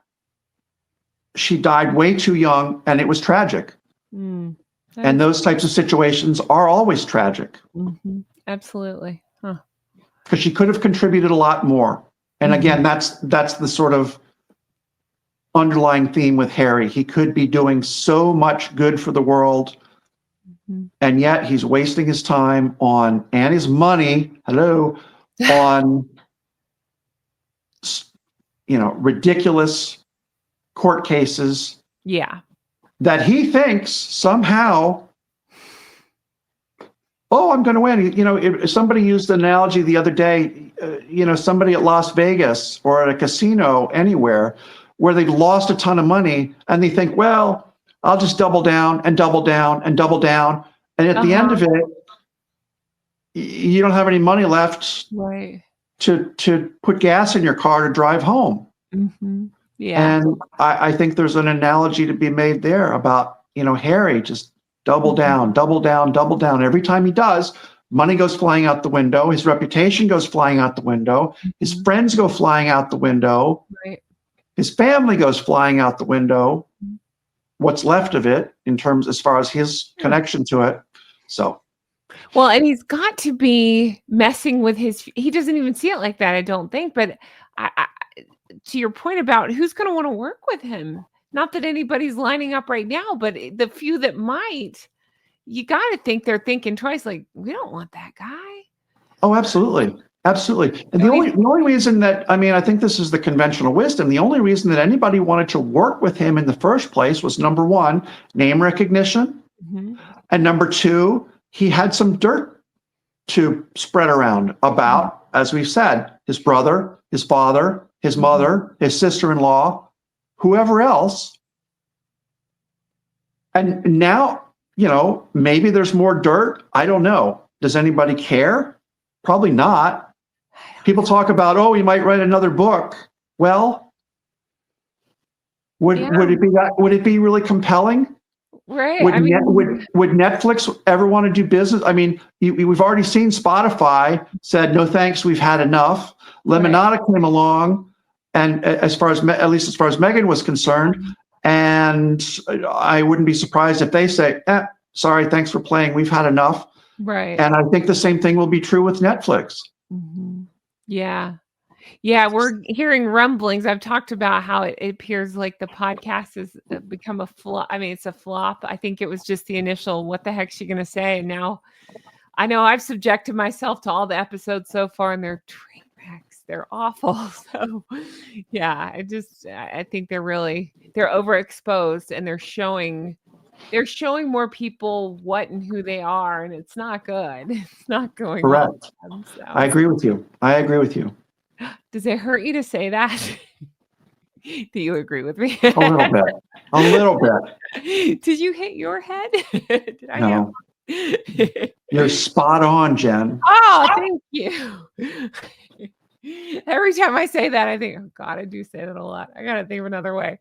she died way too young, and it was tragic. And those types of situations are always tragic.
Absolutely.
Because she could have contributed a lot more. And again, that's the sort of underlying theme with Harry. He could be doing so much good for the world, and yet he's wasting his time and his money, on ridiculous court cases.
Yeah.
That he thinks somehow, I'm going to win. Somebody used the analogy the other day, somebody at Las Vegas or at a casino anywhere where they've lost a ton of money and they think, well, I'll just double down and double down and double down. And at the end of it, you don't have any money left to put gas in your car to drive home.
Yeah.
And I think there's an analogy to be made there about, Harry just double down, double down, double down. Every time he does, money goes flying out the window. His reputation goes flying out the window. His friends go flying out the window.
Right.
His family goes flying out the window. What's left of it as far as his connection to it. So.
Well, and he's got to be messing with he doesn't even see it like that, I don't think. But to your point about who's going to want to work with him, not that anybody's lining up right now, but the few that might, you got to think they're thinking twice, like, we don't want that guy.
Oh, absolutely. Absolutely. And the only reason that, I mean, I think this is the conventional wisdom. The only reason that anybody wanted to work with him in the first place was, number one, name recognition.
Mm-hmm.
And number two, he had some dirt to spread around about, as we've said, his brother, his father, his mother, his sister-in-law, whoever else. And now, maybe there's more dirt. I don't know. Does anybody care? Probably not. People talk about, oh, he might write another book. Well, would it be really compelling?
Right.
Would Netflix ever want to do business? I mean, we've already seen Spotify said, no thanks, we've had enough. Lemonada came along, and at least as far as Meghan was concerned, and I wouldn't be surprised if they say, sorry, thanks for playing, we've had enough.
Right.
And I think the same thing will be true with Netflix.
Mm-hmm. Yeah. Yeah, we're hearing rumblings. I've talked about how it appears like the podcast has become a flop. I mean, it's a flop. I think it was just the initial, what the heck's she going to say? And now I know I've subjected myself to all the episodes so far, and they're train wrecks. They're awful. So yeah, I think they're overexposed, and they're showing more people what and who they are, and it's not good. It's not going well.
Correct. So. I agree with you.
Does it hurt you to say that? Do you agree with me?
A little bit.
Did you hit your head? Did I?
No. You're spot on, Jen.
Oh, thank you. Every time I say that, I think, oh God, I do say that a lot. I gotta think of another way.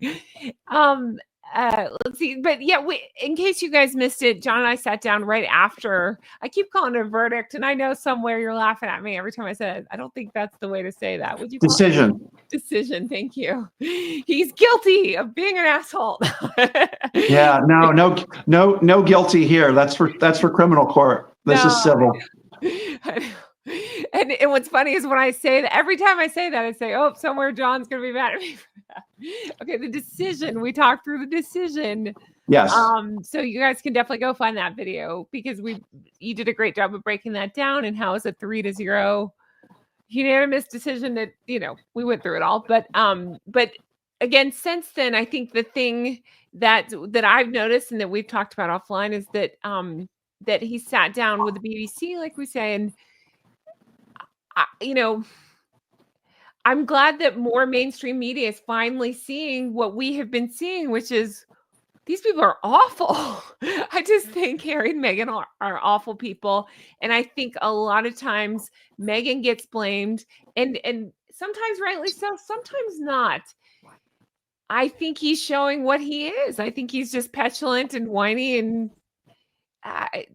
Let's see. But yeah, in case you guys missed it, John and I sat down right after. I keep calling it a verdict, and I know somewhere you're laughing at me every time I say it. I don't think that's the way to say that. Would you? Decision. Thank you. He's guilty of being an asshole.
Yeah. No guilty here. That's for criminal court. This is civil.
And what's funny is when I say that, every time I say that, I say, oh, somewhere John's going to be mad at me for that. Okay, the decision. We talked through the decision.
Yes.
So you guys can definitely go find that video, because you did a great job of breaking that down, and how it's a 3-0 unanimous decision that, we went through it all. But again, since then, I think the thing that I've noticed and that we've talked about offline is that that he sat down with the BBC, like we say, and I'm glad that more mainstream media is finally seeing what we have been seeing, which is these people are awful. I just think Harry and Meghan are awful people. And I think a lot of times Meghan gets blamed, and sometimes rightly so, sometimes not. I think he's showing what he is. I think he's just petulant and whiny, and I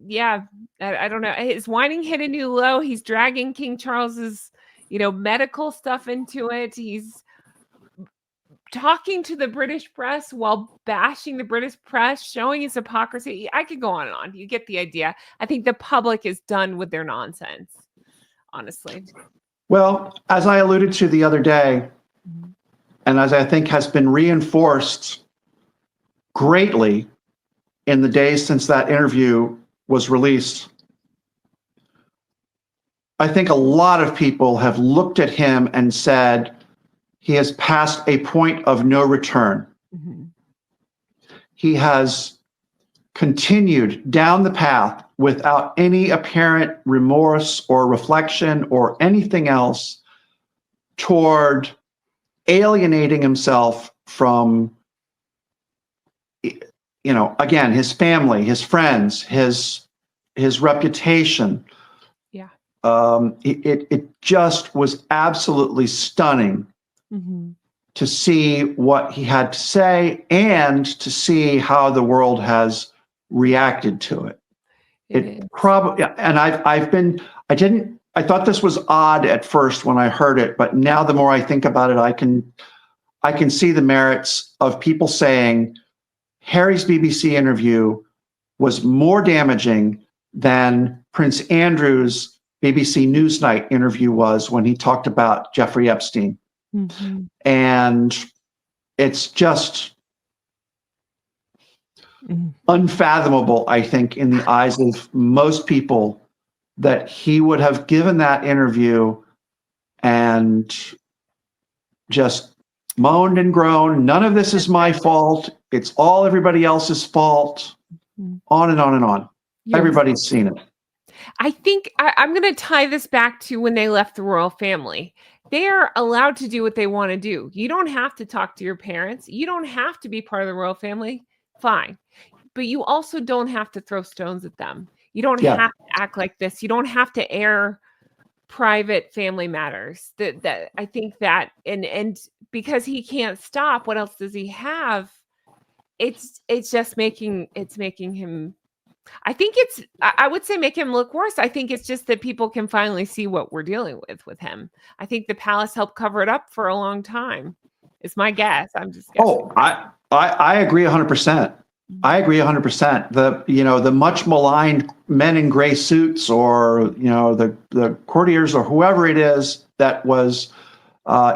don't know. His whining hit a new low. He's dragging King Charles's, medical stuff into it. He's talking to the British press while bashing the British press, showing his hypocrisy. I could go on and on. You get the idea. I think the public is done with their nonsense, honestly.
Well, as I alluded to the other day, and as I think has been reinforced greatly in the days since that interview was released, I think a lot of people have looked at him and said he has passed a point of no return. Mm-hmm. He has continued down the path without any apparent remorse or reflection or anything else toward alienating himself from, again, his family, his friends, his reputation.
Yeah.
It just was absolutely stunning to see what he had to say and to see how the world has reacted to it. It probably, and I thought this was odd at first when I heard it, but now the more I think about it, I can see the merits of people saying Harry's BBC interview was more damaging than Prince Andrew's BBC Newsnight interview was when he talked about Jeffrey Epstein. Mm-hmm. And it's just unfathomable, I think, in the eyes of most people that he would have given that interview and just moaned and groaned. None of this is my fault. It's all everybody else's fault. On and on and on. Everybody's seen it.
I think I'm going to tie this back to when they left the royal family. They are allowed to do what they want to do. You don't have to talk to your parents. You don't have to be part of the royal family. Fine. But you also don't have to throw stones at them. You don't have to act like this. You don't have to air private family matters. That I think that and because he can't stop, what else does he have? It's just making him, I think I would say make him look worse. I think it's just that people can finally see what we're dealing with him. I think the palace helped cover it up for a long time. It's my guess. I'm just guessing.
Oh, I agree 100%. I agree 100%. The much maligned men in gray suits, or the courtiers or whoever it is that was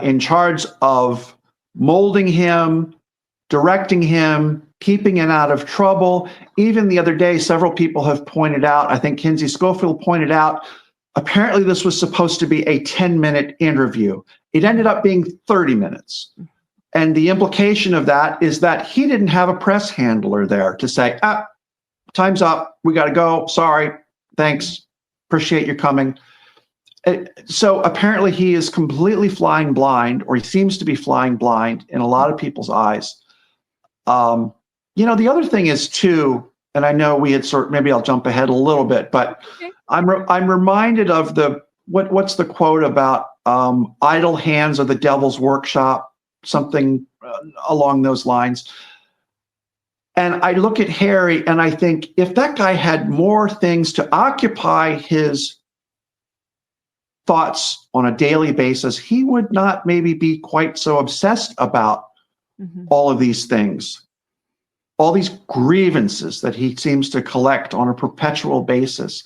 in charge of molding him, directing him, keeping him out of trouble. Even the other day, several people have pointed out, I think Kinsey Schofield pointed out, apparently this was supposed to be a 10-minute interview. It ended up being 30 minutes. And the implication of that is that he didn't have a press handler there to say, time's up, we got to go, sorry, thanks, appreciate you coming. So apparently he is completely flying blind, or he seems to be flying blind in a lot of people's eyes. The other thing is too, and I know we had maybe I'll jump ahead a little bit, but okay. I'm reminded of what's the quote about idle hands are the devil's workshop, something along those lines. And I look at Harry and I think, if that guy had more things to occupy his thoughts on a daily basis, he would not maybe be quite so obsessed about all of these things, all these grievances that he seems to collect on a perpetual basis.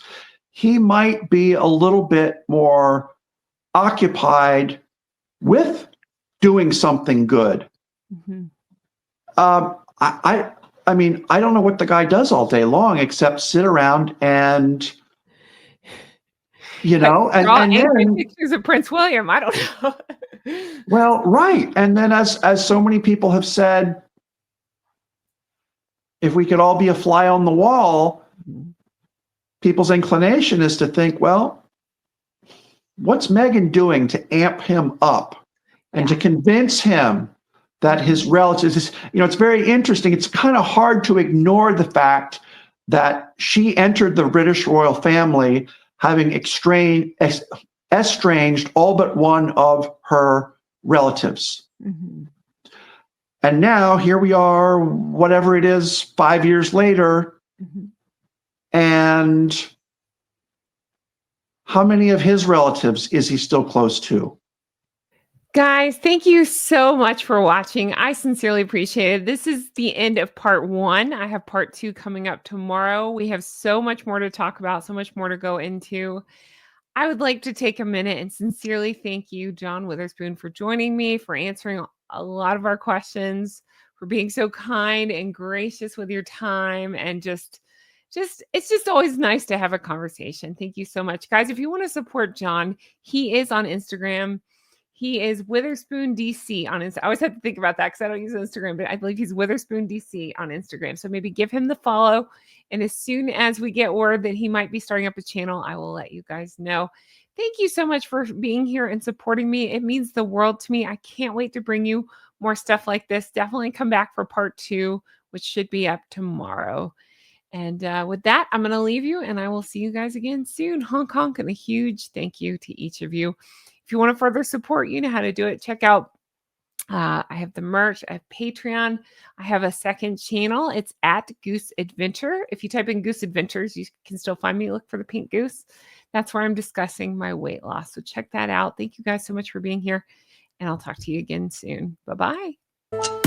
He might be a little bit more occupied with doing something good. I mean, I don't know what the guy does all day long except sit around and, and
then pictures of Prince William. I don't know.
Well, right. And then as so many people have said, if we could all be a fly on the wall, people's inclination is to think, well, what's Meghan doing to amp him up and to convince him that his relatives, it's very interesting. It's kind of hard to ignore the fact that she entered the British royal family having estranged all but one of her relatives. And now here we are, whatever it is, 5 years later. And how many of his relatives is he still close to?
Guys, thank you so much for watching. I sincerely appreciate it. This is the end of part 1. I have part 2 coming up tomorrow. We have so much more to talk about, so much more to go into. I would like to take a minute and sincerely thank you, John Witherspoon, for joining me, for answering a lot of our questions, for being so kind and gracious with your time, and it's just always nice to have a conversation. Thank you so much. Guys, if you want to support John, he is on Instagram. He is Witherspoon DC on Instagram. I always have to think about that because I don't use Instagram, but I believe he's Witherspoon DC on Instagram. So maybe give him the follow. And as soon as we get word that he might be starting up a channel, I will let you guys know. Thank you so much for being here and supporting me. It means the world to me. I can't wait to bring you more stuff like this. Definitely come back for part 2, which should be up tomorrow. And with that, I'm going to leave you, and I will see you guys again soon. Honk, honk, and a huge thank you to each of you. If you want to further support, you know how to do it. Check out, I have the merch, I have Patreon, I have a second channel. It's at Goose Adventure. If you type in Goose Adventures, you can still find me. Look for the pink goose. That's where I'm discussing my weight loss. So check that out. Thank you guys so much for being here, and I'll talk to you again soon. Bye-bye.